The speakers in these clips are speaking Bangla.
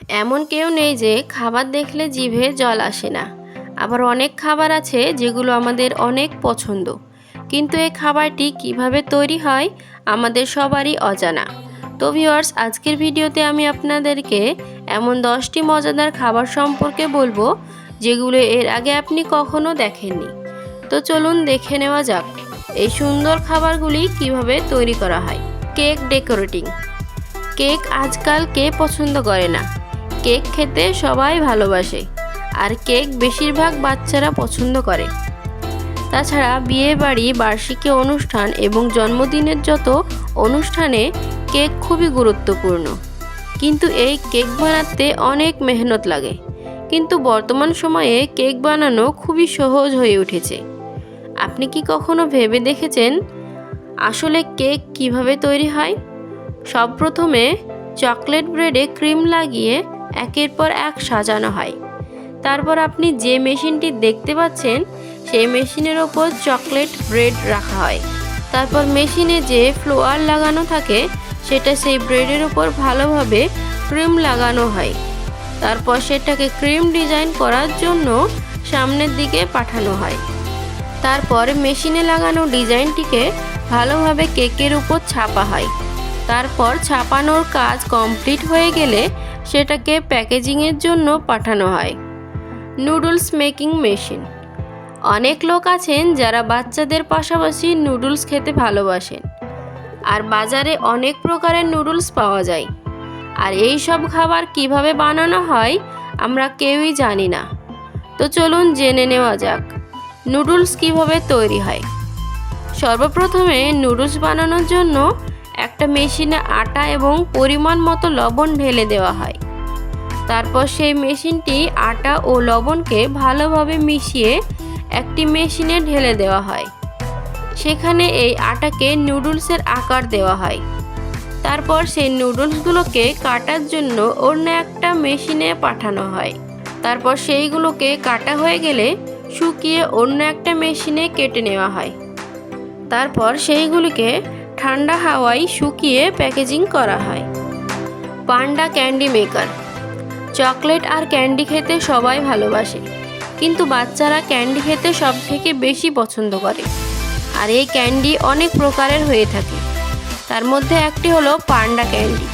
এমন কেউ নেই যে খাবার দেখলে জিভে জল আসে না। আবার অনেক খাবার আছে যেগুলো আমাদের অনেক পছন্দ, কিন্তু এই খাবারটি কিভাবে তৈরি হয় আমাদের সবারই অজানা। তো ভিউয়ার্স, আজকের ভিডিওতে আমি আপনাদেরকে এমন 10টি মজাদার খাবার সম্পর্কে বলবো যেগুলো এর আগে আপনি কখনো দেখেননি। তো চলুন দেখে নেওয়া যাক এই সুন্দর খাবারগুলি কিভাবে তৈরি করা হয়। Cake decorating. কেক আজকাল কে পছন্দ করে না? কেক খেতে সবাই ভালোবাসে, আর কেক বেশিরভাগ বাচ্চারা পছন্দ করে। তাছাড়া বিয়ে বাড়ি, বার্ষিকী অনুষ্ঠান এবং জন্মদিনের যত অনুষ্ঠানে কেক খুবই গুরুত্বপূর্ণ। কিন্তু এই কেক বানাতে অনেক মেহনত লাগে, কিন্তু বর্তমান সময়ে কেক বানানো খুবই সহজ হয়ে উঠেছে। আপনি কি কখনো ভেবে দেখেছেন আসলে কেক কিভাবে তৈরি হয়? সব প্রথমে চকলেট ব্রেডে ক্রিম লাগিয়ে একের পর এক সাজানো হয়। তারপর আপনি যে মেশিনটি দেখতে পাচ্ছেন সেই মেশিনের ওপর চকলেট ব্রেড রাখা হয়। তারপর মেশিনে যে ফ্লোয়ার লাগানো থাকে সেটা সেই ব্রেডের উপর ভালোভাবে ক্রিম লাগানো হয়। তারপর সেটাকে ক্রিম ডিজাইন করার জন্য সামনের দিকে পাঠানো হয়। তারপর মেশিনে লাগানো ডিজাইনটিকে ভালোভাবে কেকের উপর ছাপা হয়। তারপর ছাপানোর কাজ কমপ্লিট হয়ে গেলে সেটাকে প্যাকেজিংয়ের জন্য পাঠানো হয়। Noodles making machine. অনেক লোক আছেন যারা বাচ্চাদের পাশাপাশি নুডলস খেতে ভালোবাসেন, আর বাজারে অনেক প্রকারের নুডলস পাওয়া যায়। আর এই সব খাবার কিভাবে বানানো হয় আমরা কেউই জানি না। তো চলুন জেনে নেওয়া যাক নুডলস কিভাবে তৈরি হয়। সর্বপ্রথমে নুডলস বানানোর জন্য একটা মেশিনে আটা এবং পরিমাণ মতো লবণ ঢেলে দেওয়া হয়। তারপর সেই মেশিনটি আটা ও লবণকে ভালোভাবে মিশিয়ে একটি মেশিনে ঢেলে দেওয়া হয়। সেখানে এই আটাকে নুডলসের আকার দেওয়া হয়। তারপর সেই নুডলসগুলোকে কাটার জন্য অন্য একটা মেশিনে পাঠানো হয়। তারপর সেইগুলোকে কাটা হয়ে গেলে শুকিয়ে অন্য একটা মেশিনে কেটে নেওয়া হয়। তারপর সেইগুলিকে ঠান্ডা হাওয়ায় শুকিয়ে প্যাকেজিং করা হয়। পান্ডা ক্যান্ডি মেকার। চকলেট আর ক্যান্ডি খেতে সবাই ভালোবাসে, কিন্তু বাচ্চারা ক্যান্ডি খেতে সব থেকে বেশি পছন্দ করে। আর এই ক্যান্ডি অনেক প্রকারের হয়ে থাকে, তার মধ্যে একটি হলো পান্ডা ক্যান্ডি।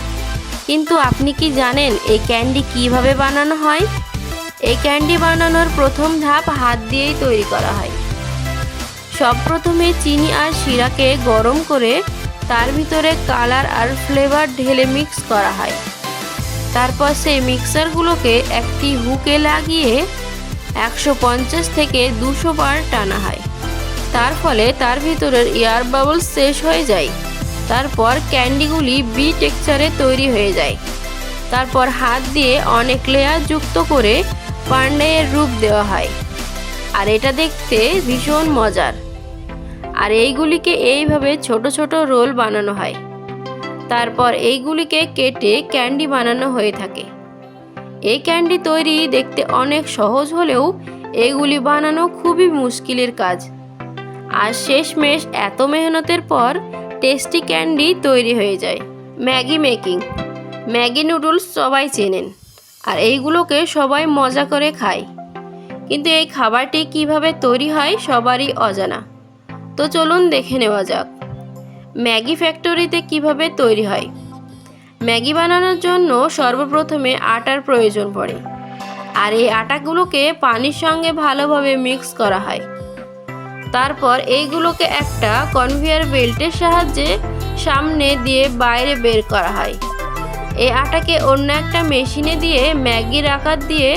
কিন্তু আপনি কি জানেন এই ক্যান্ডি কিভাবে বানানো হয়? এই ক্যান্ডি বানানোর প্রথম ধাপ হাত দিয়েই তৈরি করা হয়। সব প্রথমে চিনি আর শিরাকে গরম করে তার ভিতরে কালার আর ফ্লেভার ঢেলে মিক্স করা হয়। তারপর সেই মিক্সারগুলোকে একটি হুকে লাগিয়ে 150 থেকে 200 বার টানা হয়। তার ফলে তার ভিতরের এয়ার বাবলস শেষ হয়ে যায়। তারপর ক্যান্ডিগুলি বি টেক্সচারে তৈরি হয়ে যায়। তারপর হাত দিয়ে অনেক লেয়ার যুক্ত করে পান্ডায়ের রূপ দেওয়া হয়, আর এটা দেখতে ভীষণ মজার। আর এইগুলিকে এইভাবে ছোট ছোট রোল বানানো হয়। তারপর এইগুলিকে কেটে ক্যান্ডি বানানো হয়ে থাকে। এই ক্যান্ডি তৈরি দেখতে অনেক সহজ হলেও এগুলি বানানো খুবই মুশকিলের কাজ। আর শেষমেশ এত মেহনতের পর টেস্টি ক্যান্ডি তৈরি হয়ে যায়। Maggi making. ম্যাগি নুডলস সবাই চেনেন, আর এইগুলোকে সবাই মজা করে খায়, কিন্তু এই খাবারটি কিভাবে তৈরি হয় সবারই অজানা। তো চলুন দেখে নেওয়া যাক ম্যাগি ফ্যাক্টরিতে কিভাবে তৈরি হয়। ম্যাগি বানানোর জন্য সর্বপ্রথমে আটার প্রয়োজন পড়ে, আর এই আটাগুলোকে পানির সঙ্গে ভালোভাবে মিক্স করা হয়। তারপর এইগুলোকে একটা কনভেয়ার বেল্টের সাহায্যে সামনে দিয়ে বাইরে বের করা হয়। এই আটাকে অন্য একটা মেশিনে দিয়ে ম্যাগির আকার দিয়ে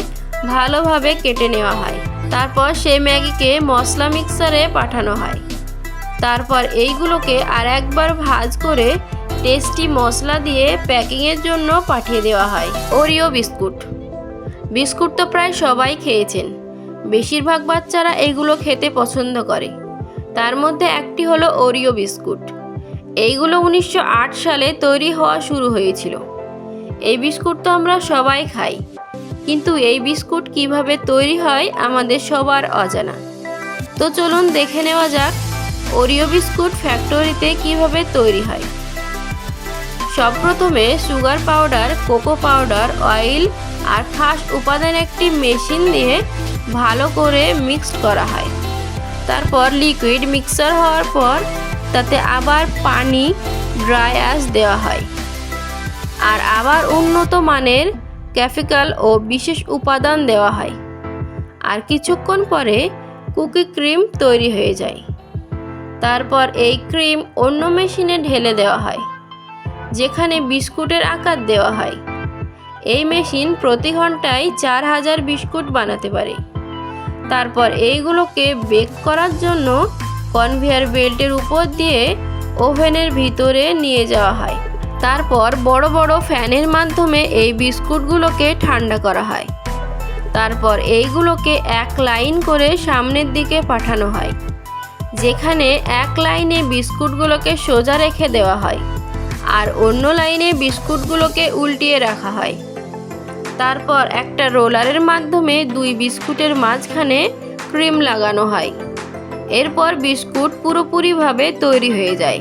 ভালোভাবে কেটে নেওয়া হয়। তারপর সেই ম্যাগিকে মশলা মিক্সারে পাঠানো হয়। তারপর এইগুলোকে আর একবার ভাজ করে টেস্টি মশলা দিয়ে প্যাকিংয়ের জন্য পাঠিয়ে দেওয়া হয়। Oreo biscuit. বিস্কুট তো প্রায় সবাই খেয়েছেন, বেশিরভাগ বাচ্চারা এগুলো খেতে পছন্দ করে। তার মধ্যে একটি হলো ওরিও বিস্কুট। এইগুলো 1908 সালে তৈরি হওয়া শুরু হয়েছিল। এই বিস্কুট তো আমরা সবাই খাই, কিন্তু এই বিস্কুট কিভাবে তৈরি হয় আমাদের সবার অজানা। তো চলুন দেখে নেওয়া যাক ওরিও বিস্কুট ফ্যাক্টরিতে কিভাবে তৈরি হয়। সবপ্রথমে sugar powder, cocoa powder, oil আর খাস উপাদান একটি মেশিন দিয়ে ভালো করে মিক্স করা হয়। তারপর লিকুইড মিক্সার হওয়ার পর তাতে আবার পানি, ড্রাই আইস দেওয়া হয় আর আবার উন্নত মানের কেমিক্যাল ও বিশেষ উপাদান দেওয়া হয়। আর কিছুক্ষণ পরে কুকি ক্রিম তৈরি হয়ে যায়। তারপর এই ক্রিম অন্য মেশিনে ঢেলে দেওয়া হয়, যেখানে বিস্কুটের আকার দেওয়া হয়। এই মেশিন প্রতি ঘন্টায় 4000 বিস্কুট বানাতে পারে। তারপর এইগুলোকে বেক করার জন্য কনভেয়ার বেল্টের উপর দিয়ে ওভেনের ভিতরে নিয়ে যাওয়া হয়। তারপর বড় বড় ফ্যানের মাধ্যমে এই বিস্কুটগুলোকে ঠান্ডা করা হয়। তারপর এইগুলোকে এক লাইন করে সামনের দিকে পাঠানো হয়, যেখানে এক লাইনে বিস্কুটগুলোকে সোজা রেখে দেওয়া হয় আর অন্য লাইনে বিস্কুটগুলোকে উল্টিয়ে রাখা হয়। তারপর একটা রোলারের মাধ্যমে দুই বিস্কুটের মাঝখানে ক্রিম লাগানো হয়। এরপর বিস্কুট পুরোপুরিভাবে তৈরি হয়ে যায়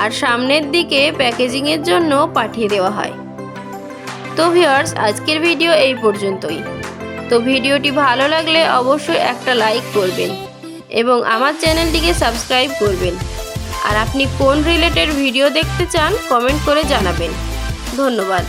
আর সামনের দিকে প্যাকেজিংয়ের জন্য পাঠিয়ে দেওয়া হয়। তো ভিউয়ার্স, আজকের ভিডিও এই পর্যন্তই। তো ভিডিওটি ভালো লাগলে অবশ্যই একটা লাইক করবেন এবং আমার চ্যানেলটিকে সাবস্ক্রাইব করবেন। আর আপনি কোন রিলেটেড ভিডিও দেখতে চান কমেন্ট করে জানাবেন। ধন্যবাদ।